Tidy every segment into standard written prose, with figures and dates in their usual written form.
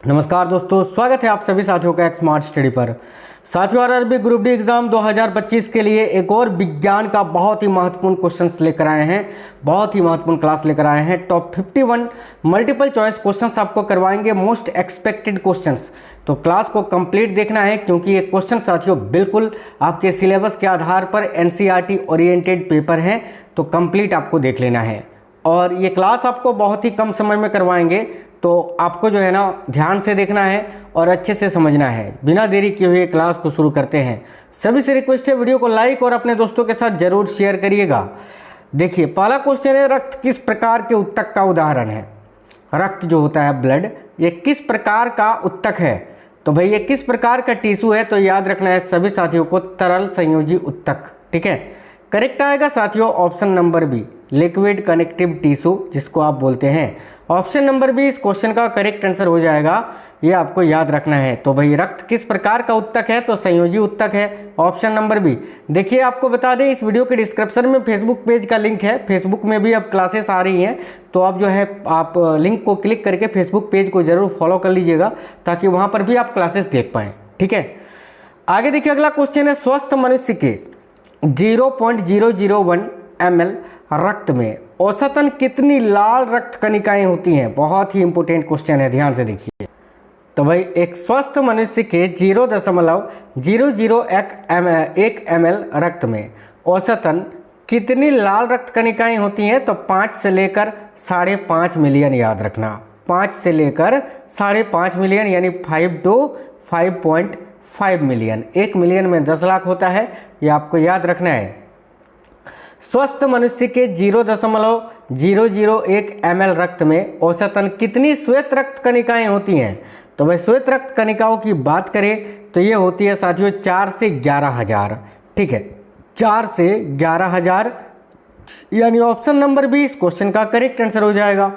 नमस्कार दोस्तों, स्वागत है आप सभी साथियों का एक स्मार्ट स्टडी पर। साथियों, आरआरबी ग्रुप डी एग्जाम 2025 के लिए एक और विज्ञान का बहुत ही महत्वपूर्ण क्वेश्चंस लेकर आए हैं, बहुत ही महत्वपूर्ण क्लास लेकर आए हैं। टॉप 51 मल्टीपल चॉइस क्वेश्चंस आपको करवाएंगे, मोस्ट एक्सपेक्टेड क्वेश्चंस। तो क्लास को कंप्लीट देखना है क्योंकि ये क्वेश्चन साथियों बिल्कुल आपके सिलेबस के आधार पर एनसीईआरटी ओरिएंटेड पेपर हैं, तो कंप्लीट आपको देख लेना है। और ये क्लास आपको बहुत ही कम समय में करवाएंगे, तो आपको जो है ना ध्यान से देखना है और अच्छे से समझना है। बिना देरी किए हुए क्लास को शुरू करते हैं। सभी से रिक्वेस्ट है, वीडियो को लाइक और अपने दोस्तों के साथ जरूर शेयर करिएगा। देखिए, पहला क्वेश्चन है, रक्त किस प्रकार के उत्तक का उदाहरण है? रक्त जो होता है, ब्लड, ये किस प्रकार का उत्तक है? तो भाई ये किस प्रकार का टिश्यू है? तो याद रखना है सभी साथियों को, तरल संयोजी उत्तक। ठीक है, करेक्ट आएगा साथियों option number B, liquid connective tissue जिसको आप बोलते हैं। ऑप्शन नंबर बी इस क्वेश्चन का करेक्ट आंसर हो जाएगा, ये आपको याद रखना है। तो भाई रक्त किस प्रकार का उत्तक है? तो संयोजी उत्तक है, ऑप्शन नंबर बी। देखिए, आपको बता दें इस वीडियो के डिस्क्रिप्शन में फेसबुक पेज का लिंक है, फेसबुक में भी अब क्लासेस आ रही हैं, तो आप जो है आप लिंक को क्लिक करके फेसबुक पेज को जरूर फॉलो कर लीजिएगा ताकि वहाँ पर भी आप क्लासेस देख पाएँ। ठीक है, आगे देखिए, अगला क्वेश्चन है, स्वस्थ मनुष्य के 0.001 ml रक्त में औसतन कितनी लाल रक्त कणिकाएं होती हैं? बहुत ही इंपॉर्टेंट क्वेश्चन है, ध्यान से देखिए। तो भाई एक स्वस्थ मनुष्य के 0.001 ml रक्त में औसतन कितनी लाल रक्त कणिकाएं होती हैं? तो 5 से लेकर 5.5 मिलियन, याद रखना, 5 से लेकर 5.5 मिलियन, यानी 5 to 5.5 मिलियन। 1 मिलियन में 10 लाख होता है, ये आपको याद रखना है। स्वस्थ मनुष्य के 0.001 ml रक्त में औसतन कितनी श्वेत रक्त कणिकाएं होती हैं? तो भाई श्वेत रक्त कणिकाओं की बात करें तो ये होती है साथियों 4 से 11,000। ठीक है, 4 से 11,000, यानी ऑप्शन नंबर बी इस क्वेश्चन का करेक्ट आंसर हो जाएगा।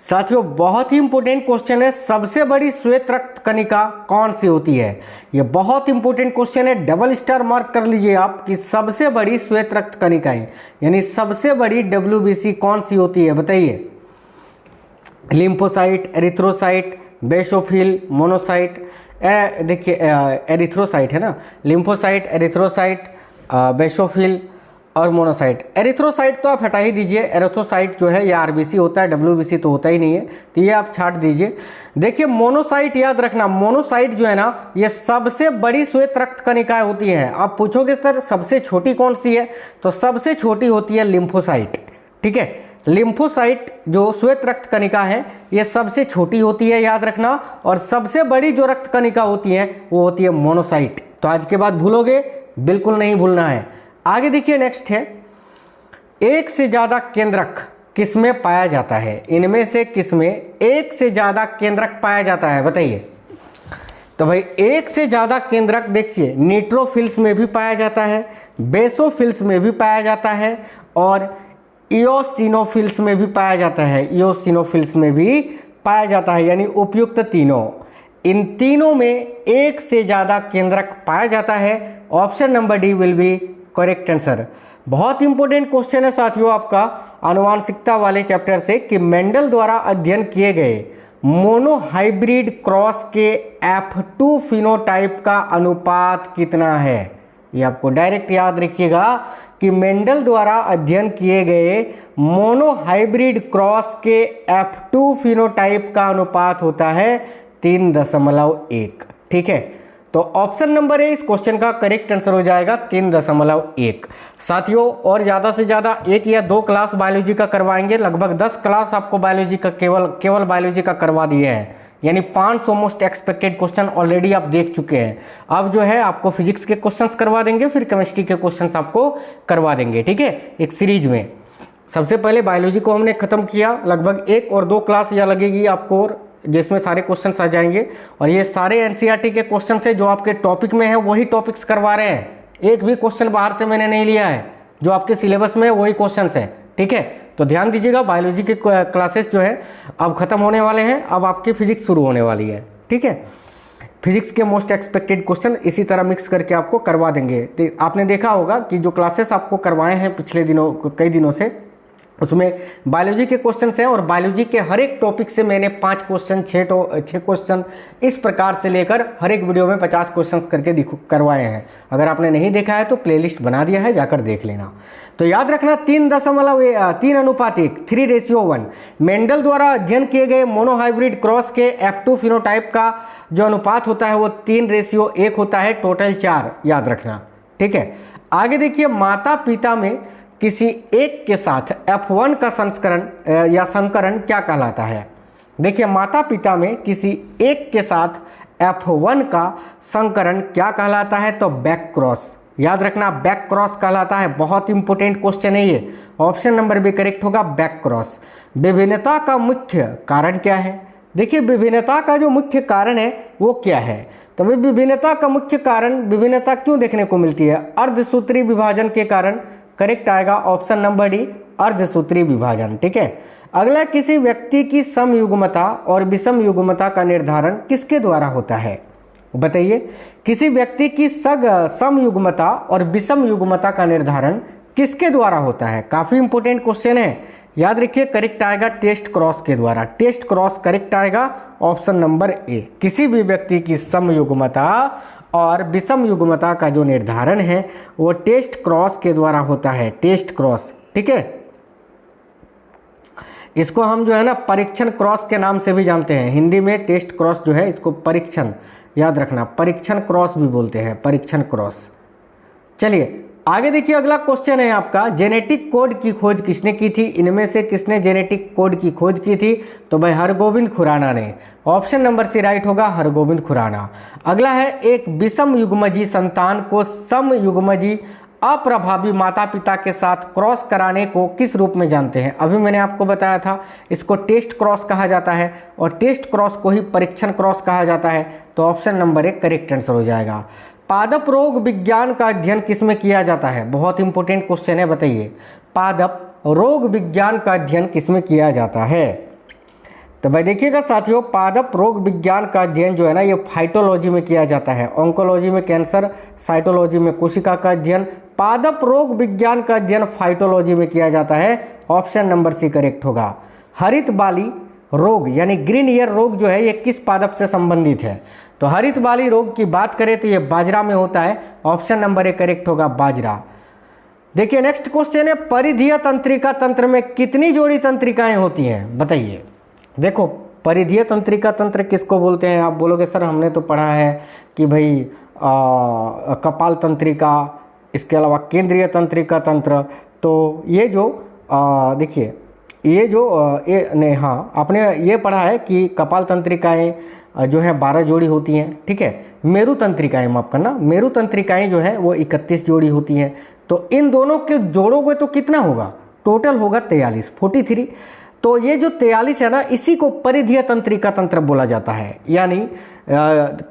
साथियों बहुत ही इंपॉर्टेंट क्वेश्चन है, सबसे बड़ी श्वेत रक्त कणिका कौन सी होती है? ये बहुत इंपॉर्टेंट क्वेश्चन है, डबल स्टार मार्क कर लीजिए आप कि सबसे बड़ी श्वेत रक्त कणिकाएं, यानी सबसे बड़ी डब्ल्यूबीसी कौन सी होती है बताइए? Lymphocyte, erythrocyte, basophil, monocyte. देखिए एरिथ्रोसाइट है ना, लिम्फोसाइट, एरिथ्रोसाइट, बेसोफिल और मोनोसाइट। एरिथ्रोसाइट तो आप हटा ही दीजिए, एरिथ्रोसाइट जो है ये आरबीसी होता है, डब्ल्यूबीसी तो होता ही नहीं है, तो ये आप छाट दीजिए। देखिए मोनोसाइट याद रखना, मोनोसाइट जो है ना ये सबसे बड़ी श्वेत रक्त कणिकाएं होती हैं। आप पूछोगे सर सबसे छोटी कौन सी है? तो सबसे छोटी होती है लिम्फोसाइट। ठीक है, लिम्फोसाइट जो श्वेत रक्त कणिका है ये सबसे छोटी होती है, याद रखना। और सबसे बड़ी जो रक्त कणिका होती है वो होती है मोनोसाइट। तो आज के बाद भूलोगे बिल्कुल नहीं भूलना है। आगे देखिए, नेक्स्ट है, एक से ज्यादा केंद्रक किसमें पाया जाता है? इनमें से किसमें एक से ज्यादा केंद्रक पाया जाता है बताइए? तो भाई एक से ज्यादा केंद्रक देखिए न्यूट्रोफिल्स में भी पाया जाता है, बेसोफिल्स में भी पाया जाता है और इओसिनोफिल्स में भी पाया जाता है, इओसिनोफिल्स में भी पाया जाता है, यानी उपयुक्त तीनों। इन तीनों में एक से ज्यादा केंद्रक पाया जाता है, option number D will be correct answer. बहुत इंपॉर्टेंट क्वेश्चन है साथियों आपका आनुवांशिकता वाले चैप्टर से कि मेंडल द्वारा अध्ययन किए गए मोनोहाइब्रिड क्रॉस के F2 फिनोटाइप का अनुपात कितना है? ये आपको डायरेक्ट याद रखिएगा कि मेंडल द्वारा अध्ययन किए गए मोनोहाइब्रिड क्रॉस के F2 फिनोटाइप का अनुपात होता है 3.1। ठीक है, तो ऑप्शन नंबर ए इस क्वेश्चन का करेक्ट आंसर हो जाएगा 3.1। साथियों और ज़्यादा से ज़्यादा 1 या 2 क्लास बायोलॉजी का करवाएंगे, लगभग 10 क्लास आपको बायोलॉजी का केवल बायोलॉजी का करवा दिए हैं, यानी 500 मोस्ट एक्सपेक्टेड क्वेश्चन ऑलरेडी आप देख चुके हैं। अब जो है आपको फिजिक्स के क्वेश्चंस करवा देंगे, फिर केमिस्ट्री के क्वेश्चंस आपको करवा देंगे। ठीक है, एक सीरीज में। सबसे पहले बायोलॉजी को हमने खत्म किया, लगभग 1 और 2 क्लास या लगेगी आपको, जिसमें सारे क्वेश्चंस आ जाएंगे। और ये सारे एनसीईआरटी के क्वेश्चन है जो आपके टॉपिक में है, वही टॉपिक्स करवा रहे हैं। एक भी क्वेश्चन बाहर से मैंने नहीं लिया है, जो आपके सिलेबस में है वही क्वेश्चन है। ठीक है, तो ध्यान दीजिएगा, बायोलॉजी के क्लासेस जो है अब खत्म होने वाले हैं, अब आपकी फिजिक्स शुरू होने वाली है। ठीक है, फिजिक्स के मोस्ट एक्सपेक्टेड क्वेश्चन इसी तरह मिक्स करके आपको करवा देंगे। तो आपने देखा होगा कि जो क्लासेस आपको करवाए हैं पिछले दिनों, कई दिनों से, उसमें बायोलॉजी के क्वेश्चन हैं और बायोलॉजी के हर एक टॉपिक से मैंने 5 क्वेश्चन 6 क्वेश्चन इस प्रकार से लेकर हर एक वीडियो में 50 क्वेश्चन करके करवाए हैं। अगर आपने नहीं देखा है तो प्लेलिस्ट बना दिया है, जाकर देख लेना। तो याद रखना 3:1 3:1 मेंडल द्वारा अध्ययन किए गए मोनोहाइब्रिड क्रॉस के F2 फिनोटाइप का जो अनुपात होता है वो 3:1 होता है, टोटल 4 याद रखना। ठीक है, आगे देखिए, माता पिता में किसी एक के साथ F1 का संस्करण या संकरण क्या कहलाता है। देखिए, माता पिता में किसी एक के साथ F1 का संकरण क्या कहलाता है, तो बैक क्रॉस याद रखना, बैक क्रॉस कहलाता है। बहुत इंपॉर्टेंट क्वेश्चन है ये, ऑप्शन नंबर भी करेक्ट होगा, बैक क्रॉस। विभिन्नता का मुख्य कारण क्या है। देखिए, विभिन्नता का जो मुख्य कारण है वो क्या है, तो भाई विभिन्नता का मुख्य कारण, विभिन्नता क्यों देखने को मिलती है, अर्धसूत्री विभाजन के कारण। करेक्ट आएगा ऑप्शन नंबर डी, अर्धसूत्री विभाजन। ठीक है, अगला, किसी व्यक्ति की समयुग्मता और विषमयुग्मता का निर्धारण किसके द्वारा होता है, बताइए। किसी व्यक्ति की समयुग्मता और विषमयुग्मता का निर्धारण किसके द्वारा होता है, काफ़ी इंपॉर्टेंट क्वेश्चन है, याद रखिए। करेक्ट आएगा टेस्ट क्रॉस के द्वारा, टेस्ट क्रॉस करेक्ट आएगा ऑप्शन नंबर ए। किसी भी व्यक्ति की समयुग्मता और विषम युग्मता का जो निर्धारण है वो टेस्ट क्रॉस के द्वारा होता है, टेस्ट क्रॉस। ठीक है, इसको हम जो है ना परीक्षण क्रॉस के नाम से भी जानते हैं। हिंदी में टेस्ट क्रॉस जो है इसको परीक्षण, याद रखना, परीक्षण क्रॉस भी बोलते हैं, परीक्षण क्रॉस। चलिए आगे देखिए, अगला क्वेश्चन है आपका, जेनेटिक कोड की खोज किसने की थी। इनमें से किसने जेनेटिक कोड की खोज की थी, तो भाई हरगोविंद खुराना ने। ऑप्शन नंबर सी राइट होगा, हरगोविंद खुराना। अगला है, एक विषम युग्मजी संतान को समयुग्मजी अप्रभावी माता पिता के साथ क्रॉस कराने को किस रूप में जानते हैं। अभी मैंने आपको बताया था, इसको टेस्ट क्रॉस कहा जाता है और टेस्ट क्रॉस को ही परीक्षण क्रॉस कहा जाता है। तो ऑप्शन नंबर 1 करेक्ट आंसर हो जाएगा। पादप रोग विज्ञान का अध्ययन किसमें किया जाता है, बहुत इंपॉर्टेंट क्वेश्चन है, बताइए। पादप रोग विज्ञान का अध्ययन किसमें किया जाता है, तो भाई देखिएगा साथियों, पादप रोग विज्ञान का अध्ययन जो है ना ये फाइटोलॉजी में किया जाता है। ऑन्कोलॉजी में कैंसर, साइटोलॉजी में कोशिका का अध्ययन, पादप रोग विज्ञान का अध्ययन फाइटोलॉजी में किया जाता है। ऑप्शन नंबर सी करेक्ट होगा। हरित बाली रोग यानी ग्रीन ईयर रोग जो है ये किस पादप से संबंधित है, तो हरित बाली रोग की बात करें तो ये बाजरा में होता है। ऑप्शन नंबर 1 करेक्ट होगा, बाजरा। देखिए नेक्स्ट क्वेश्चन है, परिधीय तंत्रिका तंत्र में कितनी जोड़ी तंत्रिकाएं होती हैं, बताइए। देखो, परिधीय तंत्रिका तंत्र किसको बोलते हैं, आप बोलोगे सर हमने तो पढ़ा है कि भाई कपाल तंत्रिका, इसके अलावा केंद्रीय तंत्रिका तंत्र। तो ये जो देखिए, ये जो नहीं, हाँ आपने ये पढ़ा है कि कपाल तंत्रिकाएं जो है 12 जोड़ी होती हैं। ठीक है, मेरु तंत्रिकाएं, माफ करना, मेरु तंत्रिकाएं जो है वो 31 जोड़ी होती हैं। तो इन दोनों के जोड़ोगे तो कितना होगा, टोटल होगा 43। तो ये जो 43 है ना, इसी को परिधीय तंत्रिका तंत्र बोला जाता है। यानी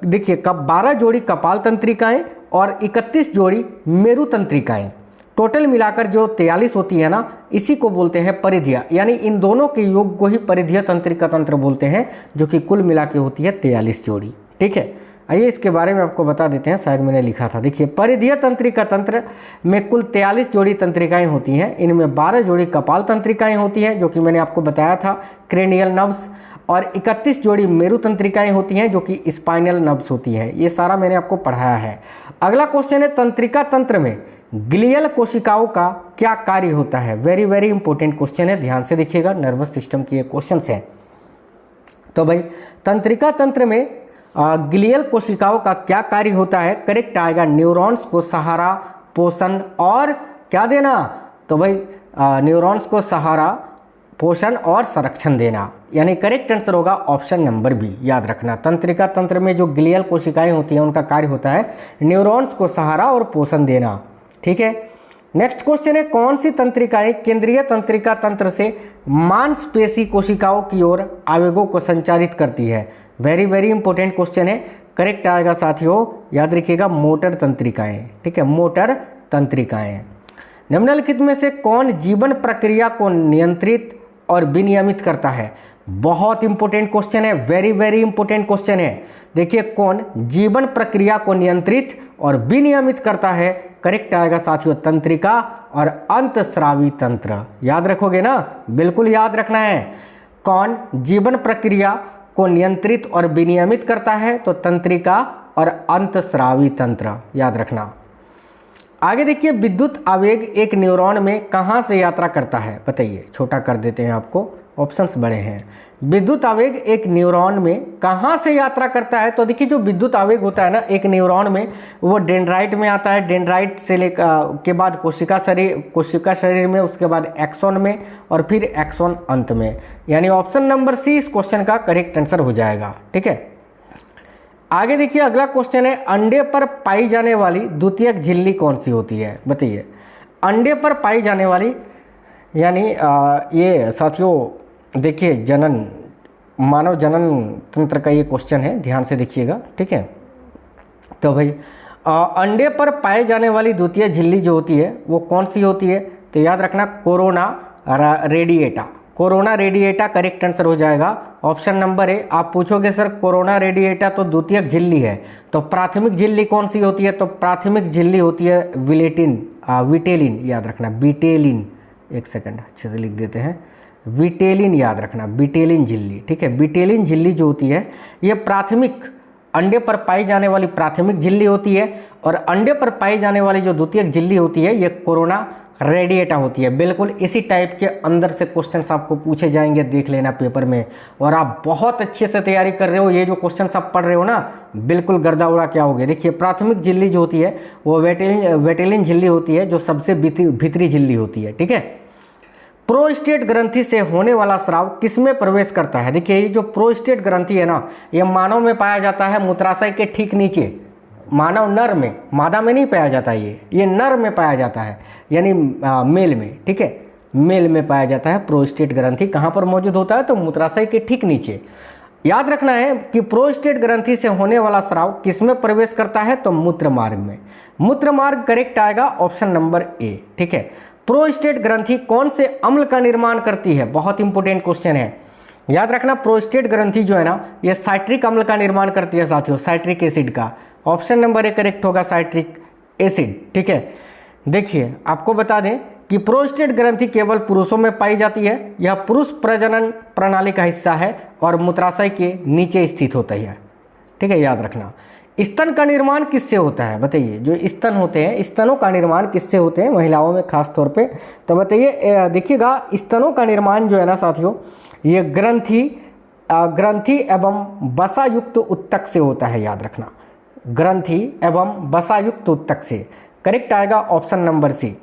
देखिए, 12 जोड़ी कपाल तंत्रिकाएं और 31 जोड़ी मेरु तंत्रिकाएं, टोटल मिलाकर जो 43 होती है ना, इसी को बोलते हैं परिधीय। यानी इन दोनों के योग को ही परिधीय तंत्रिका तंत्र बोलते हैं, जो कि कुल मिला के होती है 43 जोड़ी। ठीक है, आइए इसके बारे में आपको बता देते हैं, शायद मैंने लिखा था। देखिए, परिधीय तंत्रिका तंत्र में कुल 43 जोड़ी तंत्रिकाएं होती हैं। इनमें 12 जोड़ी कपाल तंत्रिकाएं होती हैं, जो कि मैंने आपको बताया था, क्रेनियल नर्व्स, और 31 जोड़ी मेरु तंत्रिकाएं होती हैं, जो कि स्पाइनल नर्व्स होती हैं। ये सारा मैंने आपको पढ़ाया है। अगला क्वेश्चन है, तंत्रिका तंत्र में ग्लियल कोशिकाओं का क्या कार्य होता है। वेरी वेरी इंपॉर्टेंट क्वेश्चन है, ध्यान से देखिएगा, नर्वस सिस्टम की ये क्वेश्चन है। तो भाई तंत्रिका तंत्र में ग्लियल कोशिकाओं का क्या कार्य होता है, करेक्ट आएगा, न्यूरॉन्स को सहारा, पोषण और क्या देना, तो भाई न्यूरॉन्स को सहारा, पोषण और संरक्षण देना। यानी करेक्ट आंसर होगा ऑप्शन नंबर बी, याद रखना। तंत्रिका तंत्र में जो ग्लियल कोशिकाएं होती हैं उनका कार्य होता है न्यूरॉन्स को सहारा और पोषण देना। ठीक है, नेक्स्ट क्वेश्चन है, कौन सी तंत्रिकाएं केंद्रीय तंत्रिका तंत्र से मांसपेशी कोशिकाओं की ओर आवेगों को संचारित करती है। वेरी वेरी इंपॉर्टेंट क्वेश्चन है, करेक्ट आएगा साथियों, याद रखिएगा, मोटर तंत्रिकाएं। ठीक है, मोटर तंत्रिकाएं। निम्नलिखित में से कौन जीवन प्रक्रिया को नियंत्रित और विनियमित करता है, बहुत इंपॉर्टेंट क्वेश्चन है, वेरी वेरी इंपॉर्टेंट क्वेश्चन है। देखिए, कौन जीवन प्रक्रिया को नियंत्रित और विनियमित करता है? करेक्ट आएगा साथियों, तंत्रिका और अंतस्रावी तंत्र। याद रखोगे ना, बिल्कुल याद रखना है। कौन जीवन प्रक्रिया को नियंत्रित और विनियमित करता है? तो तंत्रिका और अंतस्रावी तंत्र, याद रखना। आगे देखिए, विद्युत आवेग एक न्यूरॉन में कहाँ से यात्रा करता है? बताइए, छोटा कर देते हैं आपको, ऑप्शंस बड़े हैं। विद्युत आवेग एक न्यूरॉन में कहाँ से यात्रा करता है? तो देखिए, जो विद्युत आवेग होता है ना एक न्यूरॉन में, वो डेंड्राइट में आता है। डेंड्राइट से लेकर के बाद कोशिका शरीर में, उसके बाद एक्सॉन में, और फिर एक्सॉन अंत में। यानी ऑप्शन नंबर सी इस क्वेश्चन का करेक्ट आंसर हो जाएगा। ठीक है, आगे देखिए, अगला क्वेश्चन है, अंडे पर पाई जाने वाली द्वितीयक झिल्ली कौन सी होती है? बताइए, अंडे पर पाई जाने वाली, यानी ये साथियों देखिए, मानव जनन तंत्र का ये क्वेश्चन है, ध्यान से देखिएगा। ठीक है, तो भाई अंडे पर पाए जाने वाली द्वितीय झिल्ली जो होती है वो कौन सी होती है? तो याद रखना, corona radiata. Corona radiata correct answer हो जाएगा। Option number A. आप पूछोगे सर कोरोना रेडिएटा तो द्वितीयक झिल्ली है, तो प्राथमिक झिल्ली कौन सी होती है? तो प्राथमिक झिल्ली होती है विटेलिन, याद रखना, विटेलिन। एक सेकंड, अच्छे से लिख देते हैं, विटेलिन, याद रखना, विटेलिन झिल्ली। ठीक है, विटेलिन झिल्ली जो होती है ये प्राथमिक, अंडे पर पाई जाने वाली प्राथमिक झिल्ली होती है, और अंडे पर पाई जाने वाली जो द्वितीयक झिल्ली होती है ये कोरोना रेडिएटा होती है। बिल्कुल इसी टाइप के अंदर से क्वेश्चंस आपको पूछे जाएंगे, देख लेना पेपर में। और आप बहुत अच्छे से तैयारी कर रहे हो, ये जो क्वेश्चंस आप पढ़ रहे हो ना, बिल्कुल गर्दा उड़ा क्या होगे। देखिए, प्राथमिक झिल्ली जो होती है वो वेटेलिन झिल्ली होती है, जो सबसे भीतरी झिल्ली होती है। ठीक है, प्रोस्टेट ग्रंथि से होने वाला स्राव किसमें प्रवेश करता है? देखिए, ये जो प्रोस्टेट ग्रंथि है ना, ये मानव में पाया जाता है मूत्राशय के ठीक नीचे, मानव नर में, मादा में नहीं पाया जाता। ये नर में पाया जाता है, यानी मेल में। ठीक है, मेल में पाया जाता है प्रोस्टेट ग्रंथि। कहाँ पर मौजूद होता है? तो मूत्राशय के ठीक नीचे। याद रखना है कि प्रोस्टेट ग्रंथि से होने वाला स्राव किसमें प्रवेश करता है? तो मूत्र मार्ग में। मूत्र मार्ग करेक्ट आएगा, ऑप्शन नंबर ए। ठीक है, प्रोस्टेट ग्रंथि कौन से अम्ल का निर्माण करती है? बहुत इंपॉर्टेंट क्वेश्चन है, याद रखना। प्रोस्टेट ग्रंथि जो है ना, ये साइट्रिक अम्ल का निर्माण करती है साथियों, साइट्रिक एसिड का। ऑप्शन नंबर ए करेक्ट होगा, साइट्रिक एसिड। ठीक है, देखिए आपको बता दें कि प्रोस्टेट ग्रंथि केवल पुरुषों में पाई जाती है। यह पुरुष प्रजनन प्रणाली का हिस्सा है और मूत्राशय के नीचे स्थित होता है। ठीक है, याद रखना। स्तन का निर्माण किससे होता है? बताइए, जो स्तन होते हैं, स्तनों का निर्माण किससे होते हैं, महिलाओं में खास तौर पे? तो बताइए, देखिएगा, स्तनों का निर्माण जो है ना साथियों, ये ग्रंथि एवं वसायुक्त उत्तक से होता है। याद रखना, ग्रंथि एवं वसायुक्त उत्तक से। करेक्ट आएगा ऑप्शन नंबर सी।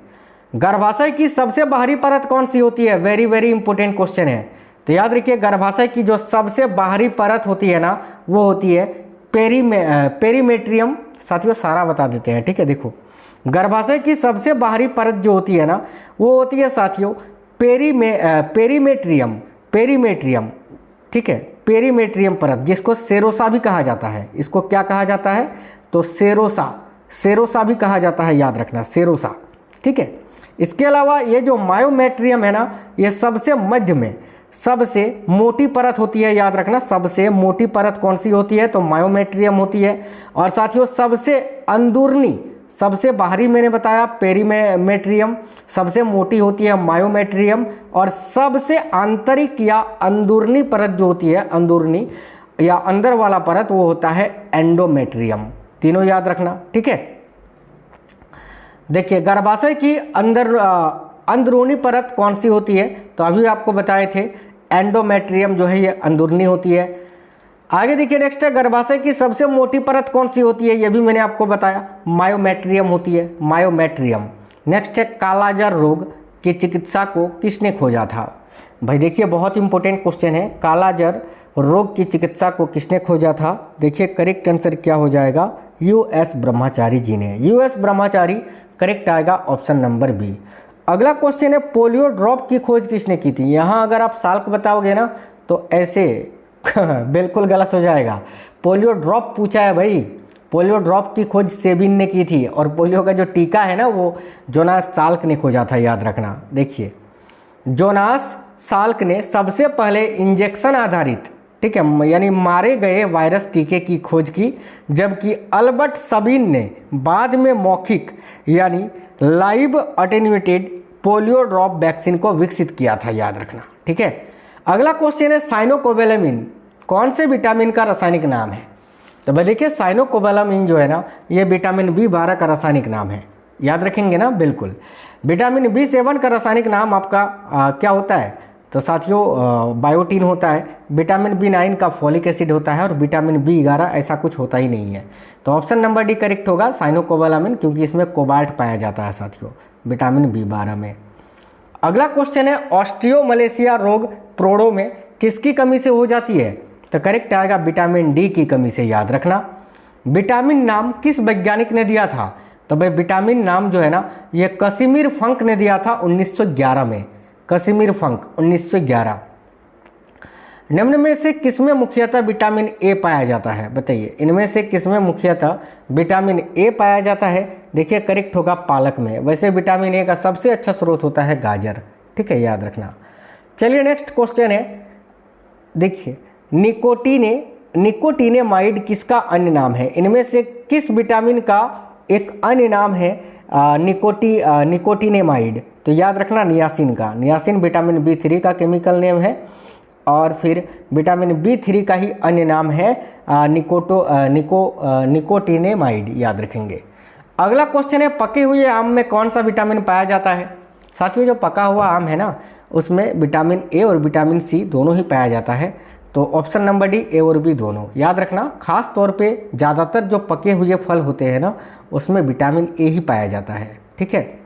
गर्भाशय की सबसे बाहरी परत कौन सी होती है? वेरी वेरी इंपॉर्टेंट क्वेश्चन है। तो याद रखिए, गर्भाशय की जो सबसे बाहरी परत होती है ना, वो होती है पेरीमेट्रियम। साथियों सारा बता देते हैं। ठीक है, देखो, गर्भाशय की सबसे बाहरी परत जो होती है ना, वो होती है साथियों पेरीमेट्रियम। ठीक है, पेरीमेट्रियम परत, जिसको सेरोसा भी कहा जाता है। इसको क्या कहा जाता है? तो सेरोसा भी कहा जाता है, याद रखना, सेरोसा। ठीक है, इसके अलावा ये जो मायोमेट्रियम है ना, ये सबसे मध्य में सबसे मोटी परत होती है। याद रखना, सबसे मोटी परत कौन सी होती है? तो मायोमेट्रियम होती है। और साथियों, सबसे अंदरूनी, सबसे बाहरी मैंने बताया पेरीमेट्रियम, सबसे मोटी होती है मायोमेट्रियम, और सबसे आंतरिक या अंदरूनी परत जो होती है, अंदरूनी या अंदर वाला परत, वो होता है एंडोमेट्रियम। तीनों याद रखना। ठीक है, देखिए, गर्भाशय की अंदरूनी परत कौन सी होती है? तो अभी आपको बताए थे, एंडोमेट्रियम जो है ये अंदरूनी होती है। आगे देखिए, नेक्स्ट है, गर्भाशय की सबसे मोटी परत कौन सी होती है? ये भी मैंने आपको बताया, मायोमेट्रियम होती है, मायोमेट्रियम। नेक्स्ट है, कालाजार रोग की चिकित्सा को किसने खोजा था? भाई देखिए, बहुत इंपॉर्टेंट क्वेश्चन है, कालाजार रोग की चिकित्सा को किसने खोजा था? देखिए, करेक्ट आंसर क्या हो जाएगा? यूएस ब्रह्मचारी जी ने। यूएस ब्रह्मचारी करेक्ट आएगा, ऑप्शन नंबर बी। अगला क्वेश्चन है, पोलियो ड्रॉप की खोज किसने की थी? यहाँ अगर आप साल को बताओगे ना तो ऐसे बिल्कुल गलत हो जाएगा। पोलियो ड्रॉप पूछा है भाई, पोलियो ड्रॉप की खोज सेबिन ने की थी, और पोलियो का जो टीका है ना, वो जोनास साल्क ने खोजा था। याद रखना, देखिए, जोनास साल्क ने सबसे पहले इंजेक्शन आधारित, ठीक है, यानी मारे गए वायरस टीके की खोज की, जबकि अल्बर्ट सबीन ने बाद में मौखिक यानी live attenuated polio drop vaccine को विकसित किया था, याद रखना। ठीक है, अगला क्वेश्चन है साइनोकोबालामिन कौन से विटामिन का रासायनिक नाम है? तो भाई देखिए साइनोकोबालामिन जो है ना, ये विटामिन B12 का रासायनिक नाम है, याद रखेंगे ना, बिल्कुल। विटामिन B7 का रासायनिक नाम आपका क्या होता है? तो साथियों बायोटीन होता है। विटामिन B9 का फॉलिक एसिड होता है और विटामिन B11 ऐसा कुछ होता ही नहीं है। तो ऑप्शन नंबर डी करेक्ट होगा, साइनोकोबालामिन, क्योंकि इसमें कोबाल्ट पाया जाता है साथियों विटामिन B12 में। अगला क्वेश्चन है ऑस्टियोमलेशिया रोग प्रोड़ों में किसकी कमी से हो जाती है? तो करेक्ट आएगा विटामिन डी की कमी से, याद रखना। विटामिन नाम किस वैज्ञानिक ने दिया था? तो भाई विटामिन नाम जो है ना, ये कसिमिर फंक ने दिया था 1911 में, कसिमिर फंक 1911। निम्न में से किसमें मुख्यतः विटामिन ए पाया जाता है? बताइए, इनमें से किसमें मुख्यतः विटामिन ए पाया जाता है? देखिए करेक्ट होगा पालक में। वैसे विटामिन ए का सबसे अच्छा स्रोत होता है गाजर, ठीक है, याद रखना। चलिए नेक्स्ट क्वेश्चन है, देखिए निकोटिनेमाइड किसका अन्य नाम है? इनमें से किस विटामिन का एक अन्य नाम है निकोटिनेमाइड? तो याद रखना नियासिन का। नियासिन विटामिन B3 का केमिकल नेम है और फिर विटामिन B3 का ही अन्य नाम है निकोटिनेमाइड, याद रखेंगे। अगला क्वेश्चन है पके हुए आम में कौन सा विटामिन पाया जाता है? साथियों जो पका हुआ आम है ना, उसमें विटामिन ए और विटामिन सी दोनों ही पाया जाता है। तो ऑप्शन नंबर डी ए और बी दोनों, याद रखना। खास तौर पे ज़्यादातर जो पके हुए फल होते हैं ना, उसमें विटामिन ए ही पाया जाता है, ठीक है।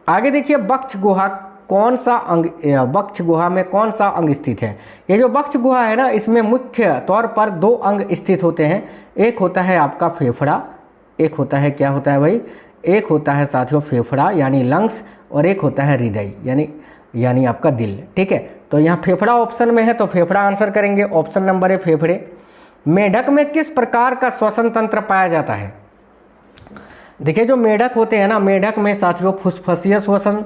आगे देखिए वक्ष गुहा कौन सा अंग, वक्ष गुहा में कौन सा अंग स्थित है? ये जो वक्ष गुहा है ना, इसमें मुख्य तौर पर दो अंग स्थित होते हैं। एक होता है आपका फेफड़ा, एक होता है क्या होता है भाई? एक होता है साथियों फेफड़ा यानी लंग्स, और एक होता है हृदय यानी आपका दिल, ठीक है। तो यहाँ फेफड़ा ऑप्शन में है तो फेफड़ा आंसर करेंगे, ऑप्शन नंबर है फेफड़े। मेढक में किस प्रकार का श्वसन तंत्र पाया जाता है? देखिए जो मेढक होते हैं ना, मेढक में साथियों फुसफुसिया श्वसन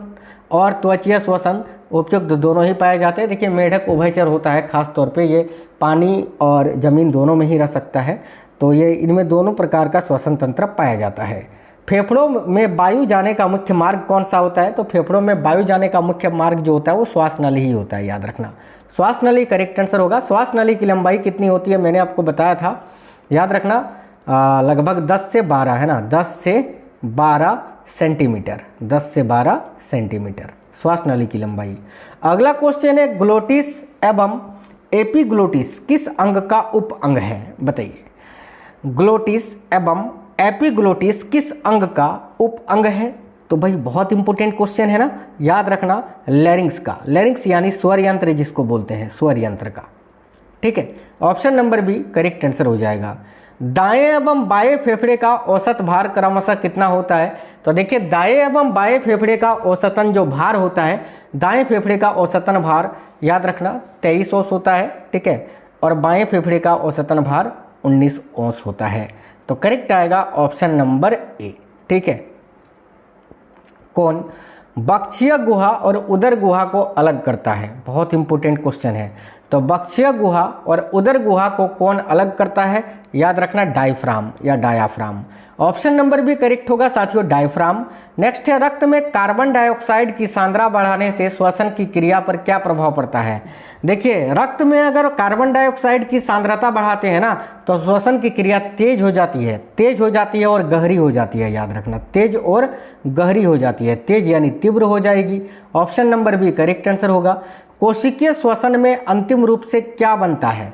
और त्वचीय श्वसन उपयुक्त दोनों ही पाए जाते हैं। देखिए मेढक उभयचर होता है, खास तौर पे ये पानी और ज़मीन दोनों में ही रह सकता है, तो ये इनमें दोनों प्रकार का श्वसन तंत्र पाया जाता है। फेफड़ों में वायु जाने का मुख्य मार्ग कौन सा होता है? तो फेफड़ों में वायु जाने का मुख्य मार्ग जो होता है वो श्वास नली ही होता है, याद रखना। श्वास नली करेक्ट आंसर होगा। श्वास नली की लंबाई कितनी होती है? मैंने आपको बताया था, याद रखना, लगभग 10 से 12 है ना, 10 से 12 सेंटीमीटर, 10 से 12 सेंटीमीटर श्वास नली की लंबाई। अगला क्वेश्चन है ग्लोटिस एवं एपिग्लोटिस किस अंग का उप अंग है? बताइए, ग्लोटिस एवं एपिग्लोटिस किस अंग का उप अंग है? तो भाई बहुत इंपॉर्टेंट क्वेश्चन है ना, याद रखना, लैरिंक्स का। लैरिंक्स यानी स्वर यंत्र जिसको बोलते हैं, स्वर यंत्र का, ठीक है। Option number B correct answer हो जाएगा। दाएं एवं बाएं फेफड़े का औसत भार क्रमशः कितना होता है? तो देखिए दाएं एवं बाएं फेफड़े का औसतन जो भार होता है, दाएं फेफड़े का औसतन भार याद रखना 23 औंस होता है, ठीक है, और बाएं फेफड़े का औसतन भार 19 औंस होता है। तो करेक्ट आएगा ऑप्शन नंबर ए, ठीक है। कौन बक्षीय गुहा और उदर गुहा को अलग करता है? बहुत इंपॉर्टेंट क्वेश्चन है। तो बक्षीय गुहा और उदर गुहा को कौन अलग करता है? याद रखना डायफ्राम या diaphragm. Option number B correct होगा साथियों, डायफ्राम। नेक्स्ट है रक्त में कार्बन डाइऑक्साइड की सांद्रता बढ़ाने से श्वसन की क्रिया पर क्या प्रभाव पड़ता है? देखिए रक्त में अगर कार्बन डाइऑक्साइड की सांद्रता बढ़ाते हैं ना, तो श्वसन की क्रिया तेज हो जाती है और गहरी हो जाती है, याद रखना, तेज और गहरी हो जाती है, तेज यानी तीव्र हो जाएगी। Option number B correct answer होगा। कोशिकीय श्वसन में अंतिम रूप से क्या बनता है?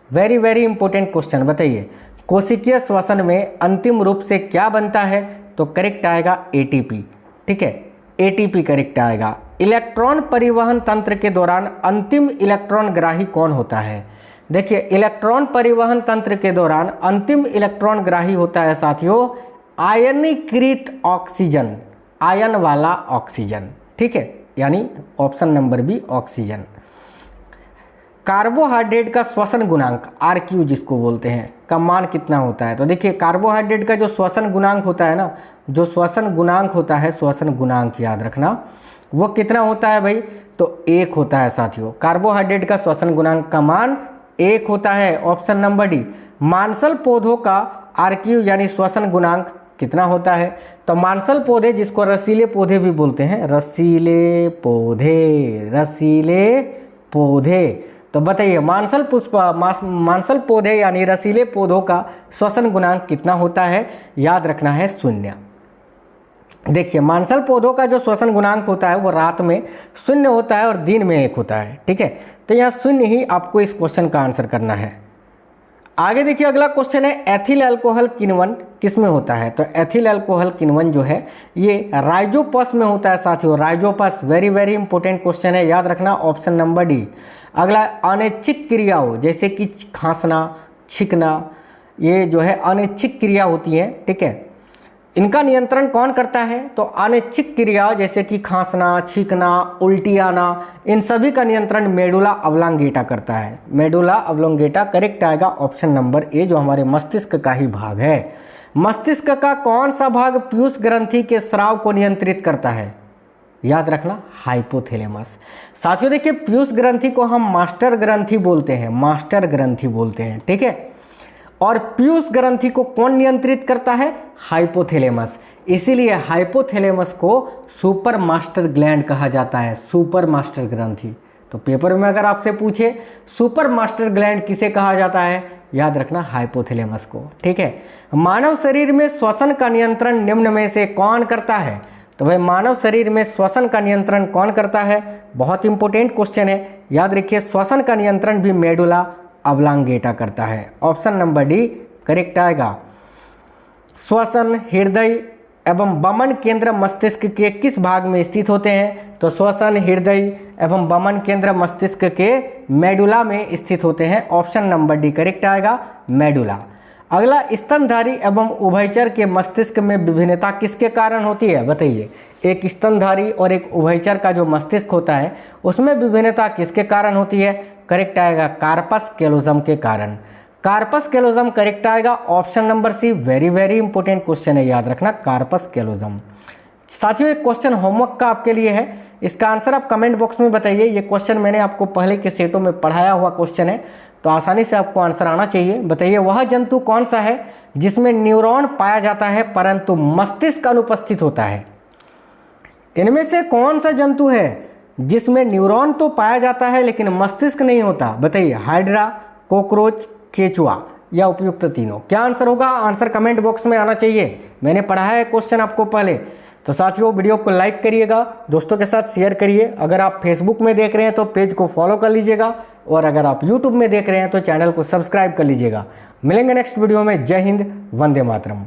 वेरी वेरी इंपॉर्टेंट क्वेश्चन, बताइए कोशिकीय श्वसन में अंतिम रूप से क्या बनता है? तो करेक्ट आएगा एटीपी, ठीक है, एटीपी करेक्ट आएगा। इलेक्ट्रॉन परिवहन तंत्र के दौरान अंतिम इलेक्ट्रॉन ग्राही कौन होता है? देखिए इलेक्ट्रॉन परिवहन तंत्र के दौरान अंतिम इलेक्ट्रॉन ग्राही होता है साथियों आयनीकृत ऑक्सीजन, आयन वाला ऑक्सीजन, ठीक है, यानी option number B oxygen. Carbohydrate का श्वसन गुणांक RQ जिसको बोलते हैं का मान कितना होता है? तो देखिए कार्बोहाइड्रेट का जो श्वसन गुणांक होता है ना, जो श्वसन गुणांक होता है, श्वसन गुणांक याद रखना, वो कितना होता है भाई? तो 1 होता है साथियों। कार्बोहाइड्रेट का श्वसन गुणांक का मान 1 होता है। Option number D. मांसल पौधों का आरक्यू यानी श्वसन गुणांक कितना होता है? तो मांसल पौधे, जिसको रसीले पौधे भी बोलते हैं, रसीले पौधे, तो बताइए मांसल पौधे यानी रसीले पौधों का श्वसन गुणांक कितना होता है? याद रखना है 0। देखिए, मांसल पौधों का जो श्वसन गुणांक होता है वो रात में 0 होता है और दिन में 1 होता है। ठीक है, तो यहाँ 0 ही आपको इस क्वेश्चन का आंसर करना है। आगे देखिए, अगला क्वेश्चन है एथिल अल्कोहल किण्वन किस में होता है? तो एथिल अल्कोहल किण्वन जो है ये राइजोपस में होता है साथियों। Rhizopus, very very important question है, याद रखना। Option number D. अगला, अनैच्छिक क्रियाओं जैसे कि खांसना, छींकना, ये जो है अनैच्छिक क्रिया होती है। ठीक है, इनका नियंत्रण कौन करता है? तो अनैच्छिक क्रिया जैसे कि खांसना, छींकना, उल्टी आना, इन सभी का नियंत्रण मेडुला ऑब्लोंगेटा करता है। मेडुला ऑब्लोंगेटा करेक्ट आएगा ऑप्शन नंबर ए, जो हमारे मस्तिष्क का ही भाग है। मस्तिष्क का कौन सा भाग पीयूष ग्रंथि के स्राव को नियंत्रित करता है? याद रखना, हाइपोथैलेमस। साथियों देखिए, पीयूष ग्रंथि को हम मास्टर ग्रंथि बोलते हैं। ठीक है, और पीयूष ग्रंथि को कौन नियंत्रित करता है? हाइपोथैलेमस। इसीलिए हाइपोथैलेमस को सुपर मास्टर ग्लैंड कहा जाता है, सुपर मास्टर ग्रंथि। तो पेपर में अगर आपसे पूछे सुपर मास्टर ग्लैंड किसे कहा जाता है, याद रखना हाइपोथैलेमस को। ठीक है, मानव शरीर में श्वसन का नियंत्रण निम्न में से कौन करता है? तो भाई, मानव शरीर में श्वसन का नियंत्रण कौन करता है? बहुत इंपॉर्टेंट क्वेश्चन है, याद रखिए। श्वसन का नियंत्रण भी मेडुला ऑब्लोंगेटा करता है। ऑप्शन नंबर डी करेक्ट आएगा। श्वसन, हृदय एवं वमन केंद्र मस्तिष्क के किस भाग में स्थित होते हैं? तो श्वसन, हृदय एवं वमन केंद्र मस्तिष्क के मेडुला में स्थित होते हैं। ऑप्शन नंबर डी करेक्ट आएगा, मेडुला। अगला, स्तनधारी एवं उभयचर के मस्तिष्क में विभिन्नता किसके कारण होती है? बताइए। एक स्तनधारी और एक उभयचर का जो मस्तिष्क होता है उसमें विभिन्नता किसके कारण होती है? करेक्ट आएगा, कार्पस कैलोजम के कारण। कार्पस कैलोजम करेक्ट आएगा, option number C. Very very important question है, याद रखना, कार्पस कैलोजम। साथियों, एक क्वेश्चन होमवर्क का आपके लिए है, इसका आंसर आप कमेंट बॉक्स में बताइए। ये क्वेश्चन मैंने आपको पहले के सेटों में पढ़ाया हुआ क्वेश्चन है, तो आसानी से आपको आंसर आना चाहिए। बताइए, वह जंतु कौन सा है जिसमें न्यूरॉन पाया जाता है परंतु मस्तिष्क अनुपस्थित होता है? इनमें से कौन सा जंतु है जिसमें न्यूरॉन तो पाया जाता है लेकिन मस्तिष्क नहीं होता? बताइए, हाइड्रा, कॉकरोच, केचुआ या उपयुक्त तीनों? क्या आंसर होगा? आंसर कमेंट बॉक्स में आना चाहिए। मैंने पढ़ाया है क्वेश्चन आपको पहले। तो साथियों, वीडियो को लाइक करिएगा, दोस्तों के साथ शेयर करिए। अगर आप फेसबुक में देख रहे हैं तो पेज को फॉलो कर लीजिएगा, और अगर आप यूट्यूब में देख रहे हैं तो चैनल को सब्सक्राइब कर लीजिएगा। मिलेंगे नेक्स्ट वीडियो में। जय हिंद, वंदे मातरम।